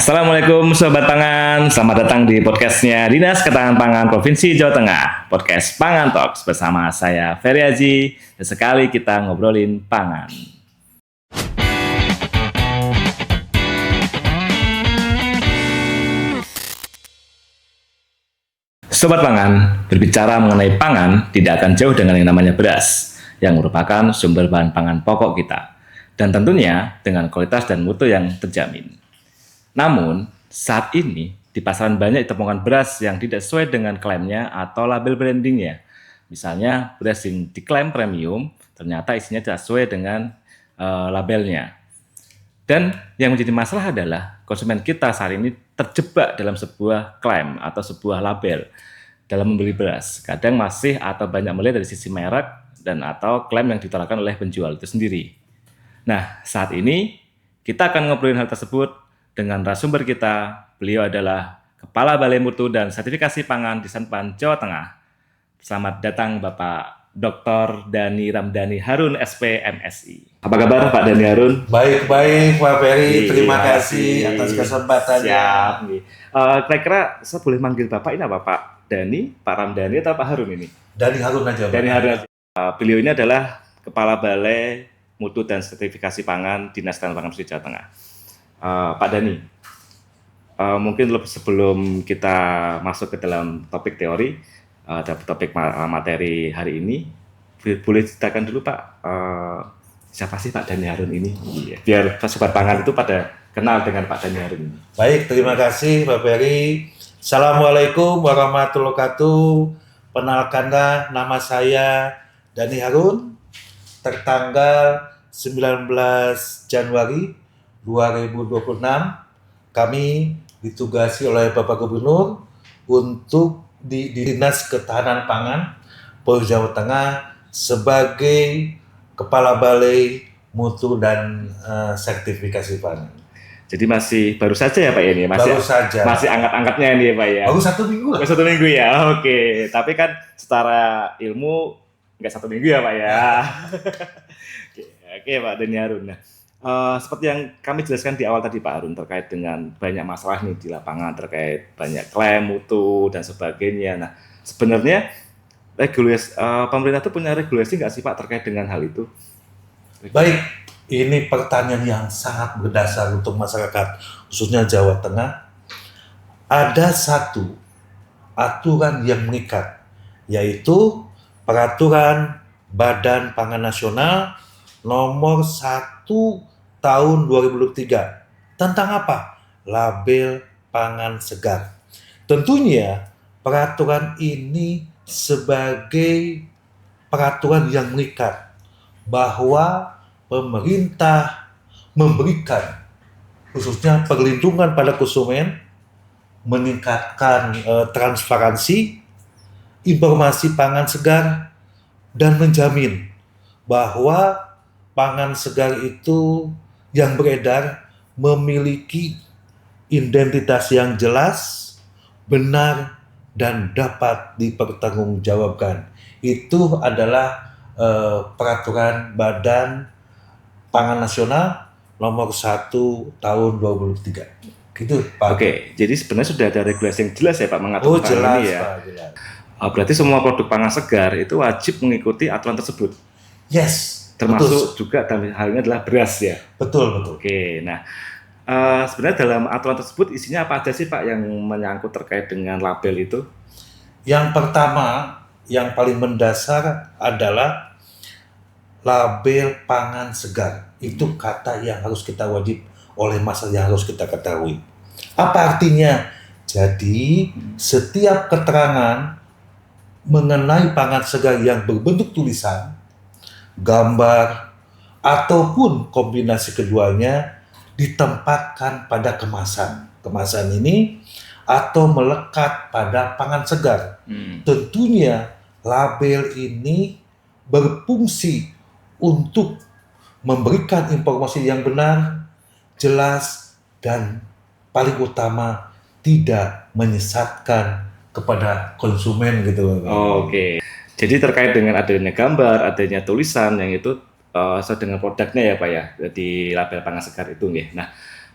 Assalamualaikum Sobat Pangan, selamat datang di podcastnya Dinas Ketahanan Pangan Provinsi Jawa Tengah, podcast Pangan Talks bersama saya Ferry Haji, dan sekali kita ngobrolin pangan. Sobat Pangan, berbicara mengenai pangan tidak akan jauh dengan yang namanya beras, yang merupakan sumber bahan pangan pokok kita, dan tentunya dengan kualitas dan mutu yang terjamin. Namun, saat ini di pasaran banyak ditemukan beras yang tidak sesuai dengan klaimnya atau label brandingnya. Misalnya, beras yang diklaim premium, ternyata isinya tidak sesuai dengan labelnya. Dan yang menjadi masalah adalah konsumen kita saat ini terjebak dalam sebuah klaim atau sebuah label dalam membeli beras. Kadang masih atau banyak melihat dari sisi merek dan atau klaim yang ditolakkan oleh penjual itu sendiri. Nah, saat ini kita akan ngobrolin hal tersebut dengan narasumber kita. Beliau adalah Kepala Balai Mutu dan Sertifikasi Pangan di Sanpan, Jawa Tengah. Selamat datang Bapak Dr. Dhani Ramdhani Harun, SP, MSI. Apa kabar Pak Dhani Harun? Baik-baik Pak Ferry, terima kasih atas kesempatannya. Siap. Kira-kira saya boleh manggil Bapak ini apa Pak Dhani, Pak Ramdhani atau Pak Harun ini? Dhani Harun aja. Dhani Harun. Beliau ini adalah Kepala Balai Mutu dan Sertifikasi Pangan Dinas Ketahanan Pangan Provinsi Jawa Tengah. Pak Dhani, mungkin sebelum kita masuk ke dalam topik teori, topik materi hari ini, boleh ceritakan dulu Pak, siapa sih Pak Dhani Harun ini? Biar Sobat Pangan itu pada kenal dengan Pak Dhani Harun ini. Baik, terima kasih Pak Ferry. Assalamualaikum warahmatullahi wabarakatuh. Penalkanlah, nama saya Dhani Harun, tertanggal 19 Januari 2026, kami ditugasi oleh Bapak Gubernur untuk di Dinas Ketahanan Pangan Provinsi Jawa Tengah sebagai Kepala Balai Mutu dan Sertifikasi Pangan. Jadi masih baru saja ya Pak ini? Baru saja. Masih angkat-angkatnya ini ya Pak ya? Baru 1 minggu lah. Baru 1 minggu ya, oke. Tapi kan secara ilmu nggak 1 minggu ya Pak ya? Oke Pak Dhani Harun. Nah, seperti yang kami jelaskan di awal tadi Pak Harun, terkait dengan banyak masalah nih di lapangan, terkait banyak klaim mutu dan sebagainya. Nah, sebenarnya pemerintah itu punya regulasi nggak sih Pak terkait dengan hal itu? Baik, ini pertanyaan yang sangat berdasar untuk masyarakat, khususnya Jawa Tengah. Ada satu aturan yang mengikat, yaitu Peraturan Badan Pangan Nasional Nomor 1 Tahun 2023 tentang apa? Label pangan segar. Tentunya peraturan ini sebagai peraturan yang mengikat bahwa pemerintah memberikan khususnya perlindungan pada konsumen, meningkatkan transparansi informasi pangan segar, dan menjamin bahwa pangan segar itu yang beredar memiliki identitas yang jelas, benar, dan dapat dipertanggungjawabkan. Itu adalah Peraturan Badan Pangan Nasional Nomor 1 Tahun 2023. Gitu Pak. Oke, jadi sebenarnya sudah ada regulasi yang jelas ya Pak mengatur jelas, ini ya? Pak, jelas. Berarti semua produk pangan segar itu wajib mengikuti aturan tersebut? Yes. Termasuk juga dalam hal ini adalah beras ya? Betul. Oke, nah sebenarnya dalam aturan tersebut isinya apa aja sih Pak yang menyangkut terkait dengan label itu? Yang pertama, yang paling mendasar adalah label pangan segar. Itu kata yang harus kita wajib oleh masyarakat, yang harus kita ketahui. Apa artinya? Jadi setiap keterangan mengenai pangan segar yang berbentuk tulisan, gambar, ataupun kombinasi keduanya ditempatkan pada kemasan. Kemasan ini atau melekat pada pangan segar. Tentunya label ini berfungsi untuk memberikan informasi yang benar, jelas, dan paling utama tidak menyesatkan kepada konsumen gitu. Oke. Jadi terkait dengan adanya gambar, adanya tulisan yang itu sesuai dengan produknya ya Pak ya, di label pangan segar itu nih. Nah,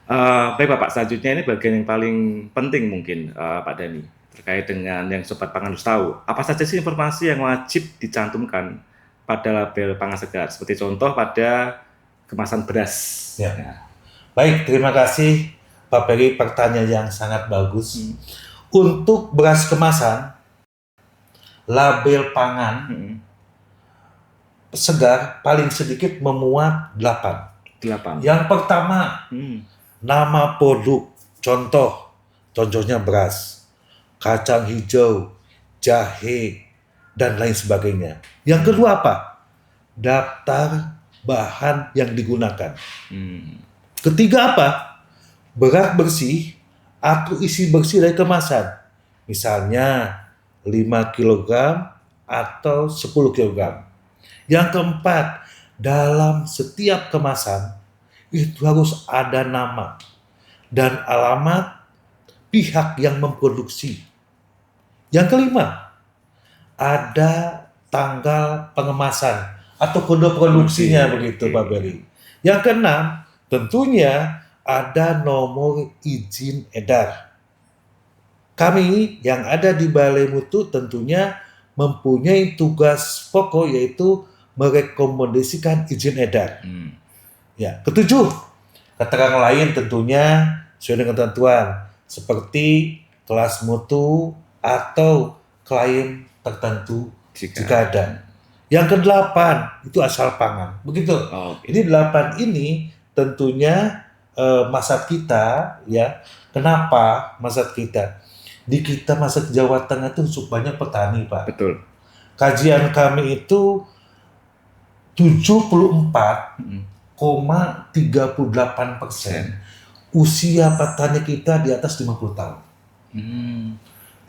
Baik Bapak, selanjutnya ini bagian yang paling penting mungkin Pak Dhani terkait dengan yang Sobat Pangan harus tahu. Apa saja sih informasi yang wajib dicantumkan pada label pangan segar? Seperti contoh pada kemasan beras. Ya. Baik, terima kasih Pak Peri, pertanyaan yang sangat bagus. Untuk beras kemasan, label pangan segar paling sedikit memuat 8. 8. Yang pertama, nama produk, contohnya beras, kacang hijau, jahe, dan lain sebagainya. Yang kedua apa? Daftar bahan yang digunakan. Ketiga apa? Berat bersih atau isi bersih dari kemasan. Misalnya 5 kg atau 10 kg. Yang keempat, dalam setiap kemasan itu harus ada nama dan alamat pihak yang memproduksi. Yang kelima, ada tanggal pengemasan atau kode produksinya begitu Pak Beri. Yang keenam, tentunya ada nomor izin edar. Kami yang ada di Balai Mutu tentunya mempunyai tugas pokok yaitu merekomendasikan izin edar. Ya, ketujuh, keterangan lain tentunya sesuai dengan ketentuan seperti kelas mutu atau klaim tertentu jika ada. Yang kedelapan itu asal pangan. Begitu. Ini 8 ini tentunya masyarakat kita ya. Kenapa masyarakat kita? Di kita masyarakat Jawa Tengah itu banyak petani, Pak. Betul. Kajian kami itu 74,38% usia petani kita di atas 50 tahun.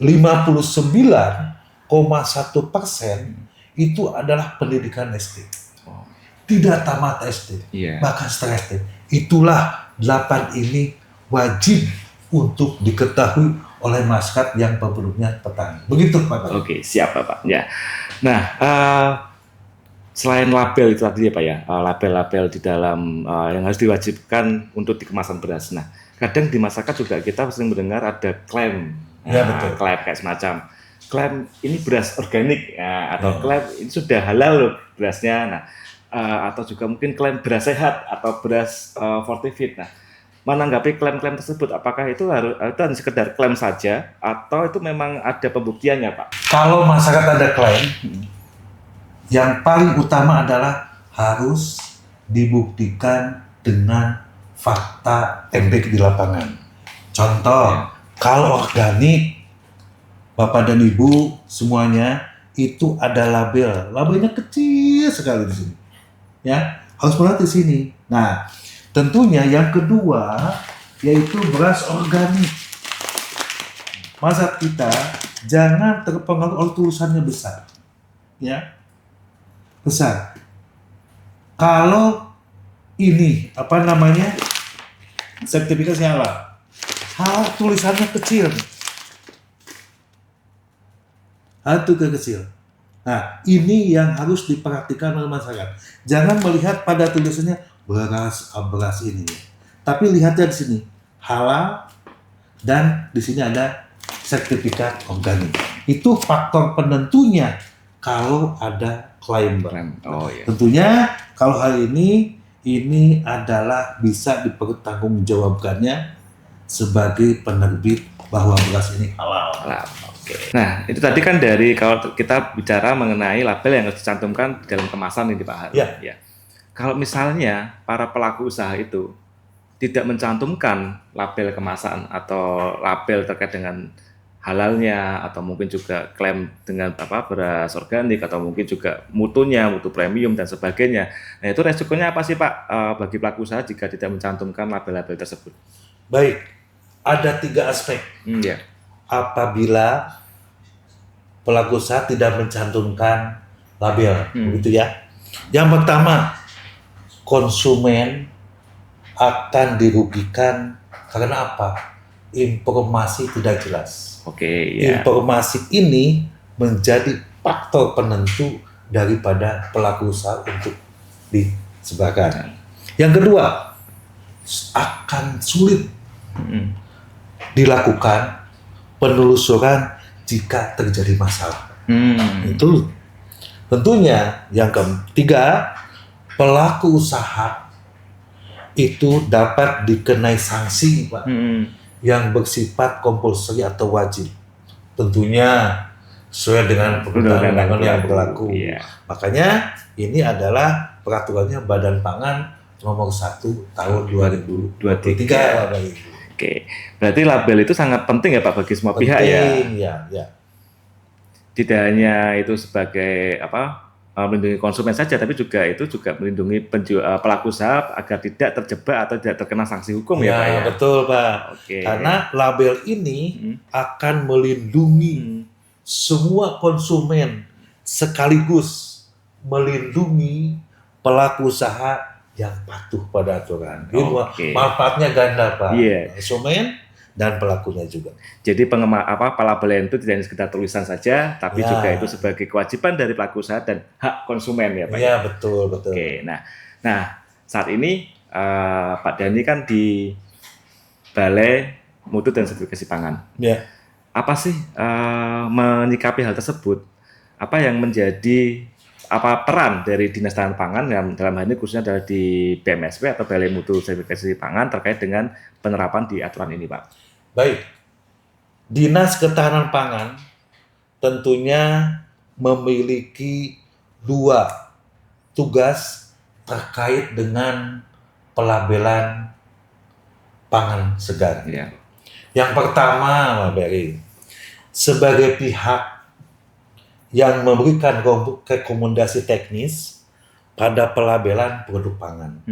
59,1% itu adalah pendidikan SD. Tidak tamat SD, bahkan setengah SD. Itulah 8 ini wajib untuk diketahui oleh masyarakat yang penduduknya petani. Begitu Pak. Oke, siap Pak. Ya. Nah, selain label itu tadi ya Pak ya, label-label di dalam yang harus diwajibkan untuk di kemasan beras. Nah, kadang di masyarakat juga kita sering mendengar ada klaim. Ya betul. Klaim kayak semacam klaim ini beras organik ya, atau klaim ini sudah halal loh berasnya. Nah, atau juga mungkin klaim beras sehat atau beras fortified. Nah, menanggapi klaim-klaim tersebut, apakah itu hanya sekedar klaim saja atau itu memang ada pembuktiannya Pak? Kalau masyarakat ada klaim, yang paling utama adalah harus dibuktikan dengan fakta empirik di lapangan. Contoh, kalau organik, Bapak dan Ibu semuanya itu ada label. Labelnya kecil sekali di sini. Ya, harus melihat di sini. Nah, tentunya yang kedua yaitu beras organik. Masyarakat kita jangan terpengaruh oleh tulisannya besar. Ya. Besar. Kalau ini sertifikatnya apa? Tulisannya kecil. Kecil. Nah, ini yang harus diperhatikan oleh masyarakat. Jangan melihat pada tulisannya beras ini, tapi lihatnya di sini halal dan di sini ada sertifikat organik. Itu faktor penentunya kalau ada klaim. Tentunya kalau hal ini adalah bisa dipertanggungjawabkannya sebagai penerbit bahwa beras ini halal. Nah, itu tadi kan dari kalau kita bicara mengenai label yang harus dicantumkan dalam kemasan ini Pak Haru. Ya. Kalau misalnya para pelaku usaha itu tidak mencantumkan label kemasan atau label terkait dengan halalnya atau mungkin juga klaim dengan beras organik atau mungkin juga mutu premium dan sebagainya. Nah, itu resikonya apa sih Pak bagi pelaku usaha jika tidak mencantumkan label-label tersebut? Baik, ada 3 aspek. Apabila pelaku usaha tidak mencantumkan label, begitu ya. Yang pertama, konsumen akan dirugikan karena apa? Informasi tidak jelas. Informasi ini menjadi faktor penentu daripada pelaku usaha untuk disebarkan. Yang kedua, akan sulit Mm-mm. dilakukan penelusuran jika terjadi masalah. Itu tentunya yang ketiga, pelaku usaha itu dapat dikenai sanksi, Pak, yang bersifat kompulsori atau wajib. Tentunya sesuai dengan perundang-undangan yang berlaku. Iya. Makanya ini adalah peraturannya Badan Pangan nomor 1 tahun 2023. Bapak Ibu. Oke, berarti label itu sangat penting ya Pak bagi semua pihak ya. Penting, ya. Tidak hanya itu sebagai melindungi konsumen saja, tapi juga itu juga melindungi pelaku usaha agar tidak terjebak atau tidak terkena sanksi hukum ya Pak ya. Betul Pak. Oke. Karena label ini akan melindungi semua konsumen sekaligus melindungi pelaku usaha yang patuh pada aturan. Oke. Manfaatnya ganda Pak. Iya. Konsumen dan pelakunya juga. Jadi pelabelan itu tidak hanya sekedar tulisan saja, tapi juga itu sebagai kewajiban dari pelaku usaha dan hak konsumen ya Pak. Iya, betul. Oke, nah saat ini Pak Dhani kan di Balai Mutu dan Sertifikasi Pangan. Ya. Apa sih menyikapi hal tersebut? Apa yang menjadi peran dari Dinas Tahanan Pangan yang dalam hal ini khususnya adalah di BMSP atau Balai Mutu Sertifikasi Pangan terkait dengan penerapan di aturan ini, Pak? Baik, Dinas Ketahanan Pangan tentunya memiliki 2 tugas terkait dengan pelabelan pangan segar. Ya. Yang pertama, Pak Beri, sebagai pihak yang memberikan rekomendasi teknis pada pelabelan produk pangan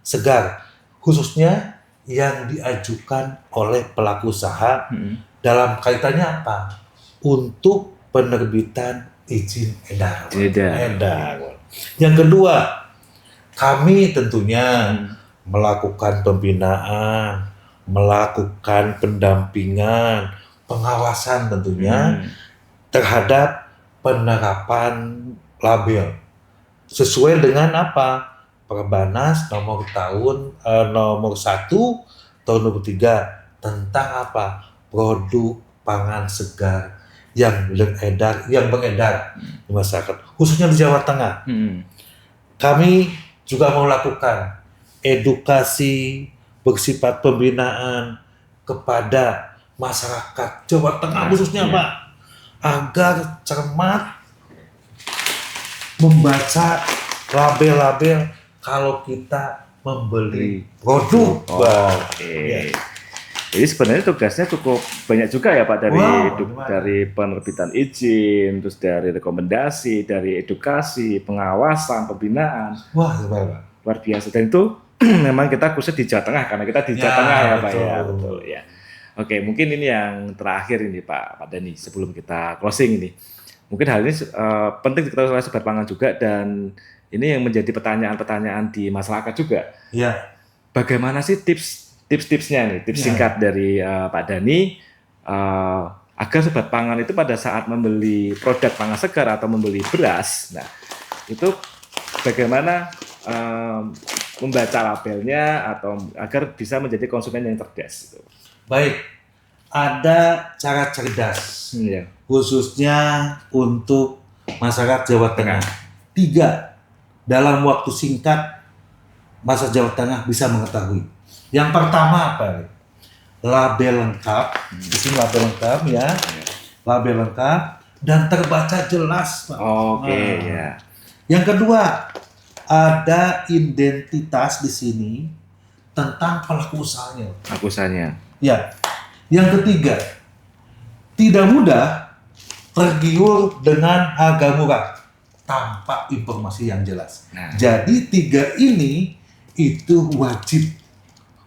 segar, khususnya yang diajukan oleh pelaku usaha dalam kaitannya apa? Untuk penerbitan izin edar. Yang kedua, kami tentunya melakukan pembinaan, melakukan pendampingan, pengawasan tentunya terhadap penerapan label sesuai dengan apa? Perbanas nomor 1 tahun 2003 tentang apa? Produk pangan segar yang beredar di masyarakat, khususnya di Jawa Tengah. Kami juga melakukan edukasi bersifat pembinaan kepada masyarakat Jawa Tengah khususnya Pak, agar cermat membaca label-label kalau kita membeli produk. Oke. Jadi sebenarnya tugasnya cukup banyak juga ya Pak, dari penerbitan izin, terus dari rekomendasi, dari edukasi, pengawasan, pembinaan. Wah, luar biasa. Dan itu memang kita khusus di Jawa Tengah karena kita di Jawa Tengah ya Pak ya. Betul ya. Oke, mungkin ini yang terakhir ini Pak Dhani sebelum kita closing ini. Mungkin hal ini penting kita oleh Sobat Pangan juga, dan ini yang menjadi pertanyaan-pertanyaan di masyarakat juga. Ya. Bagaimana sih tips-tipsnya nih, tips singkat dari Pak Dhani agar Sobat Pangan itu pada saat membeli produk pangan segar atau membeli beras, nah itu bagaimana membaca labelnya atau agar bisa menjadi konsumen yang cerdas gitu. Baik, ada cara cerdas, khususnya untuk masyarakat Jawa Tengah. 3, dalam waktu singkat, masyarakat Jawa Tengah bisa mengetahui. Yang pertama apa? Label lengkap, di sini label lengkap ya, label lengkap dan terbaca jelas, Pak. Oke, ya. Yang kedua, ada identitas di sini tentang pelaku usahanya. Pelaku usahanya. Ya. Yang ketiga, tidak mudah tergiur dengan harga murah tanpa informasi yang jelas. Nah. Jadi 3 ini itu wajib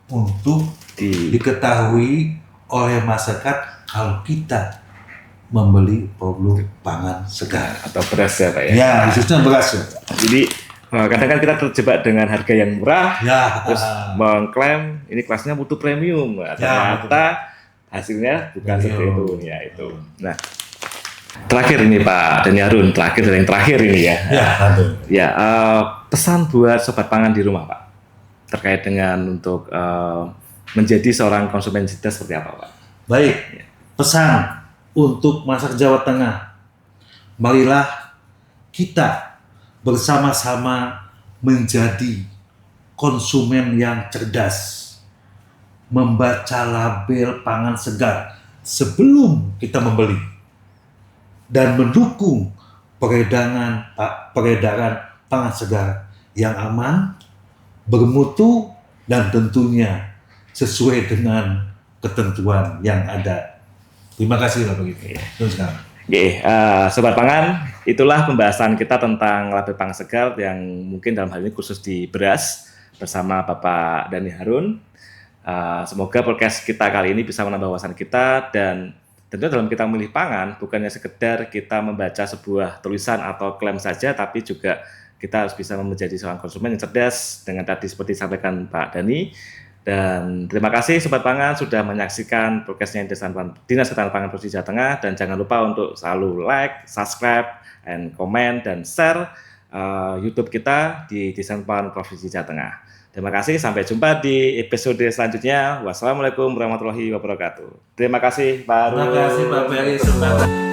untuk diketahui oleh masyarakat kalau kita membeli produk pangan segar atau beras ya Pak ya. Ya, khususnya beras. Jadi kadang kan kita terjebak dengan harga yang murah, terus mengklaim ini kelasnya mutu premium, ternyata hasilnya bukan seperti itu ya itu. Nah, terakhir ini Pak Dhani Harun, yang terakhir ini ya. Ya, pesan buat Sobat Pangan di rumah Pak terkait dengan untuk menjadi seorang konsumen cerdas seperti apa, Pak? Baik, pesan untuk masyarakat Jawa Tengah, marilah kita bersama-sama menjadi konsumen yang cerdas, membaca label pangan segar sebelum kita membeli, dan mendukung peredaran pangan segar yang aman, bermutu, dan tentunya sesuai dengan ketentuan yang ada. Terima kasih Bapak Ibu. Terus sekarang. Oke, Sobat Pangan, itulah pembahasan kita tentang label pangan segar yang mungkin dalam hal ini khusus di beras bersama Bapak Dhani Harun. Semoga podcast kita kali ini bisa menambah wawasan kita, dan tentunya dalam kita memilih pangan bukannya sekedar kita membaca sebuah tulisan atau klaim saja, tapi juga kita harus bisa menjadi seorang konsumen yang cerdas dengan tadi seperti disampaikan Pak Dhani. Dan terima kasih Sobat Pangan sudah menyaksikan podcastnya Dinas Ketahanan Pangan Provinsi Jawa Tengah, dan jangan lupa untuk selalu like, subscribe, and comment, dan share YouTube kita di Dinas Pangan Provinsi Jawa Tengah. Terima kasih, sampai jumpa di episode selanjutnya. Wassalamualaikum warahmatullahi wabarakatuh. Terima kasih Pak Harun. Terima kasih Pak Ferry.